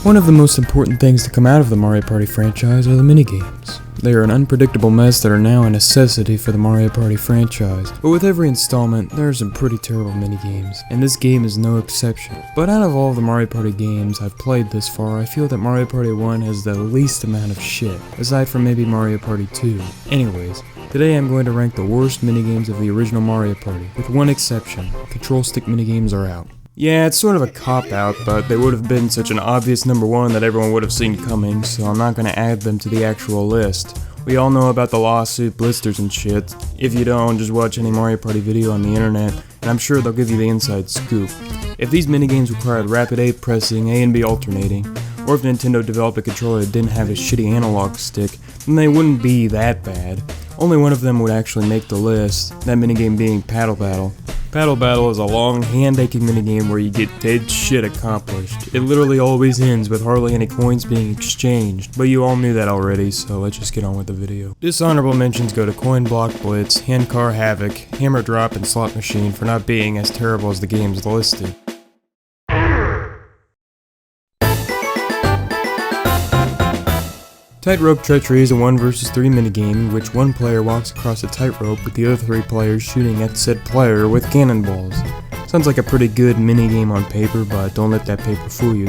One of the most important things to come out of the Mario Party franchise are the minigames. They are an unpredictable mess that are now a necessity for the Mario Party franchise, but with every installment, there are some pretty terrible minigames, and this game is no exception. But out of all of the Mario Party games I've played this far, I feel that Mario Party 1 has the least amount of shit, aside from maybe Mario Party 2. Anyways, today I'm going to rank the worst minigames of the original Mario Party, with one exception: control stick minigames are out. Yeah, it's sort of a cop-out, but they would have been such an obvious number one that everyone would have seen coming, so I'm not going to add them to the actual list. We all know about the lawsuit, blisters, and shit. If you don't, just watch any Mario Party video on the internet, and I'm sure they'll give you the inside scoop. If these minigames required rapid A pressing, A and B alternating, or if Nintendo developed a controller that didn't have a shitty analog stick, then they wouldn't be that bad. Only one of them would actually make the list, that minigame being Paddle Battle. Paddle Battle is a long, hand-aching minigame where you get dead shit accomplished. It literally always ends with hardly any coins being exchanged, but you all knew that already, so let's just get on with the video. Dishonorable mentions go to Coin Block Blitz, Hand Car Havoc, Hammer Drop, and Slot Machine for not being as terrible as the games listed. Tightrope Treachery is a 1 vs 3 minigame in which one player walks across a tightrope with the other 3 players shooting at said player with cannonballs. Sounds like a pretty good minigame on paper, but don't let that paper fool you.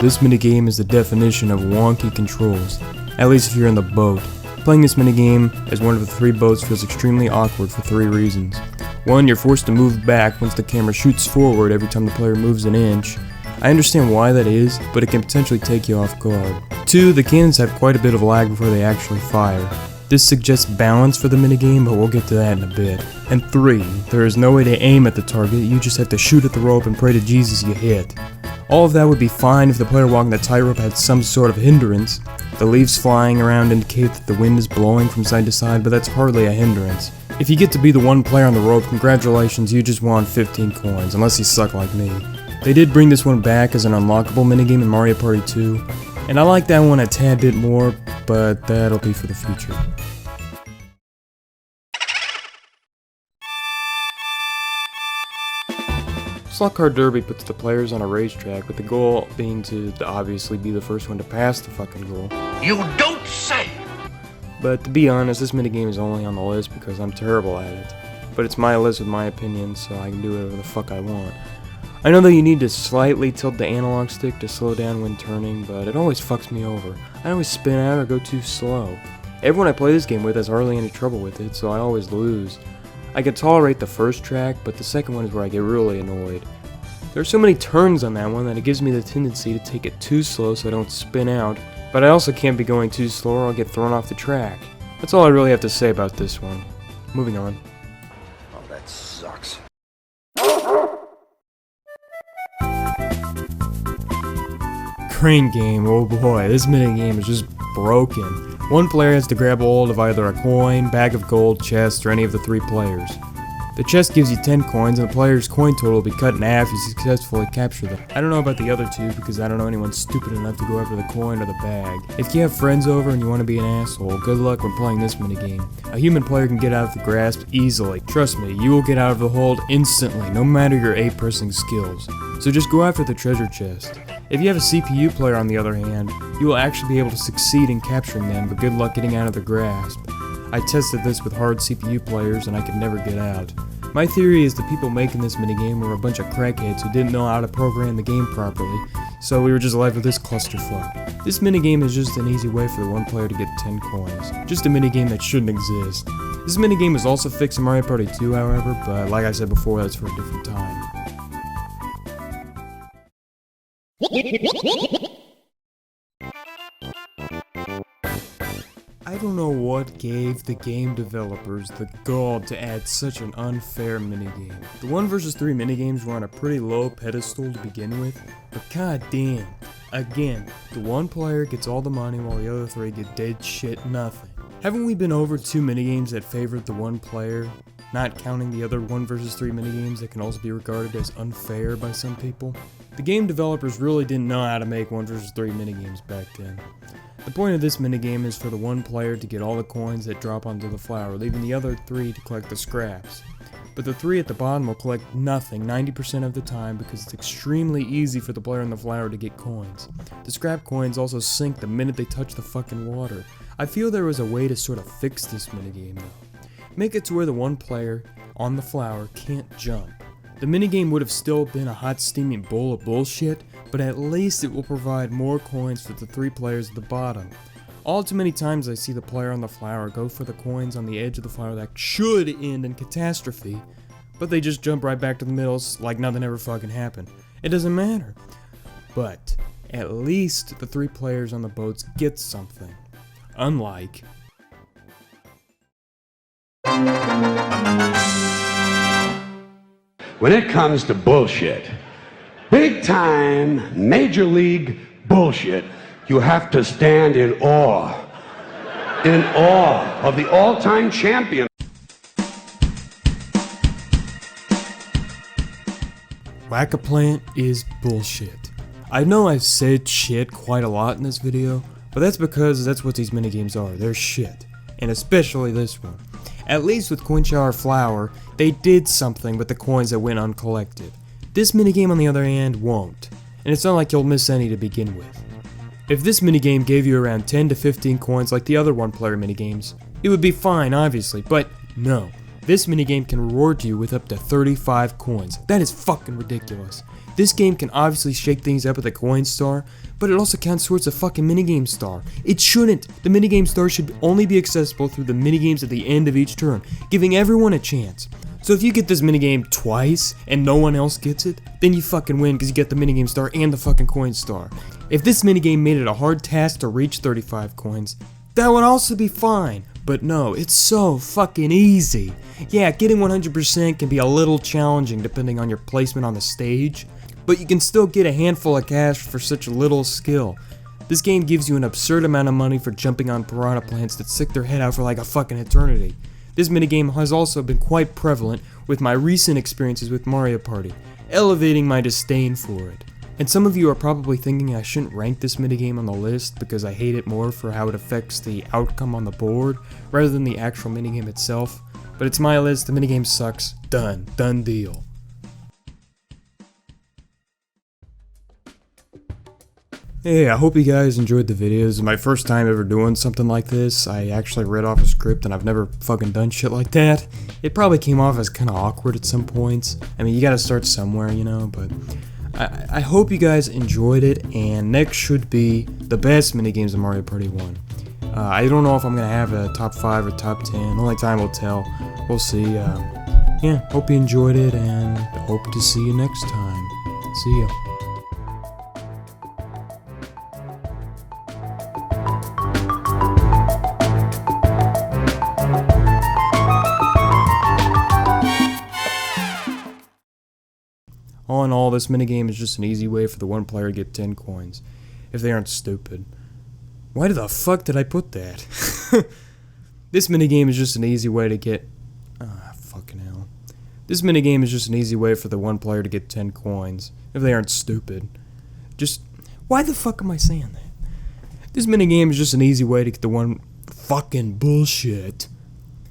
This minigame is the definition of wonky controls, at least if you're in the boat. Playing this minigame as one of the 3 boats feels extremely awkward for 3 reasons. 1, you're forced to move back once the camera shoots forward every time the player moves an inch. I understand why that is, but it can potentially take you off guard. 2, the cannons have quite a bit of lag before they actually fire. This suggests balance for the minigame, but we'll get to that in a bit. And 3, there is no way to aim at the target, you just have to shoot at the rope and pray to Jesus you hit. All of that would be fine if the player walking the tightrope had some sort of hindrance. The leaves flying around indicate that the wind is blowing from side to side, but that's hardly a hindrance. If you get to be the one player on the rope, congratulations, you just won 15 coins, unless you suck like me. They did bring this one back as an unlockable minigame in Mario Party 2, and I like that one a tad bit more, but that'll be for the future. Slot Car Derby puts the players on a racetrack, with the goal being to obviously be the first one to pass the fucking goal. You don't say! But to be honest, this minigame is only on the list because I'm terrible at it. But it's my list with my opinion, so I can do whatever the fuck I want. I know that you need to slightly tilt the analog stick to slow down when turning, but it always fucks me over. I always spin out or go too slow. Everyone I play this game with has hardly any trouble with it, so I always lose. I can tolerate the first track, but the second one is where I get really annoyed. There are so many turns on that one that it gives me the tendency to take it too slow so I don't spin out, but I also can't be going too slow or I'll get thrown off the track. That's all I really have to say about this one. Moving on. Oh, that sucks. Crane game, oh boy, this minigame is just broken. One player has to grab hold of either a coin, bag of gold, chest, or any of the 3 players. The chest gives you 10 coins, and the player's coin total will be cut in half if you successfully capture them. I don't know about the other 2 because I don't know anyone stupid enough to go after the coin or the bag. If you have friends over and you want to be an asshole, good luck when playing this minigame. A human player can get out of the grasp easily. Trust me, you will get out of the hold instantly, no matter your A-pressing skills. So just go after the treasure chest. If you have a CPU player on the other hand, you will actually be able to succeed in capturing them, but good luck getting out of their grasp. I tested this with hard CPU players and I could never get out. My theory is the people making this minigame were a bunch of crackheads who didn't know how to program the game properly, so we were just left with this clusterfuck. This minigame is just an easy way for the one player to get 10 coins. Just a minigame that shouldn't exist. This minigame is also fixed in Mario Party 2 however, but like I said before, that's for a different time. I don't know what gave the game developers the gall to add such an unfair minigame. The 1 vs 3 minigames were on a pretty low pedestal to begin with, but god damn. Again, the one player gets all the money while the other 3 get dead shit nothing. Haven't we been over 2 minigames that favored the one player? not counting the other 1 vs 3 minigames that can also be regarded as unfair by some people. The game developers really didn't know how to make 1 vs 3 minigames back then. The point of this minigame is for the one player to get all the coins that drop onto the flower, leaving the other 3 to collect the scraps. But the 3 at the bottom will collect nothing 90% of the time because it's extremely easy for the player on the flower to get coins. The scrap coins also sink the minute they touch the fucking water. I feel there was a way to sort of fix this minigame though. Make it to where the one player on the flower can't jump. The minigame would have still been a hot steaming bowl of bullshit, but at least it will provide more coins for the 3 players at the bottom. All too many times I see the player on the flower go for the coins on the edge of the flower that should end in catastrophe, but they just jump right back to the middle like nothing ever fucking happened. It doesn't matter. But at least the 3 players on the boats get something. Unlike when it comes to bullshit, big time, major league bullshit, you have to stand in awe of the all-time champion. Whack-a-plant is bullshit. I know I've said shit quite a lot in this video, but that's because that's what these minigames are. They're shit. And especially this one. At least with Coin Shower Flower, they did something with the coins that went uncollected. This minigame on the other hand won't. And it's not like you'll miss any to begin with. If this minigame gave you around 10 to 15 coins like the other one-player minigames, it would be fine obviously, but no. This minigame can reward you with up to 35 coins. That is fucking ridiculous. This game can obviously shake things up with a coin star, but it also counts towards a fucking minigame star. It shouldn't. The minigame star should only be accessible through the minigames at the end of each turn, giving everyone a chance. So if you get this minigame twice and no one else gets it, then you fucking win because you get the minigame star and the fucking coin star. If this minigame made it a hard task to reach 35 coins, that would also be fine. But no, it's so fucking easy. Yeah, getting 100% can be a little challenging depending on your placement on the stage, but you can still get a handful of cash for such little skill. This game gives you an absurd amount of money for jumping on piranha plants that stick their head out for like a fucking eternity. This minigame has also been quite prevalent with my recent experiences with Mario Party, elevating my disdain for it. And some of you are probably thinking I shouldn't rank this minigame on the list because I hate it more for how it affects the outcome on the board rather than the actual minigame itself. But it's my list, the minigame sucks, done deal. Hey, I hope you guys enjoyed the video. This is my first time ever doing something like this. I actually read off a script and I've never fucking done shit like that. It probably came off as kind of awkward at some points. I mean, you gotta start somewhere, you know, but I hope you guys enjoyed it, and next should be the best minigames of Mario Party 1. I don't know if I'm gonna have a top 5 or top 10, only time will tell. We'll see. Yeah, hope you enjoyed it, and hope to see you next time. See ya. All in all, this minigame is just an easy way for the one player to get 10 coins, if they aren't stupid. Why the fuck did I put that? This minigame is just an easy way to get... fucking hell. This minigame is just an easy way for the one player to get 10 coins, if they aren't stupid. Just... why the fuck am I saying that? This minigame is just an easy way to get the one... fucking bullshit.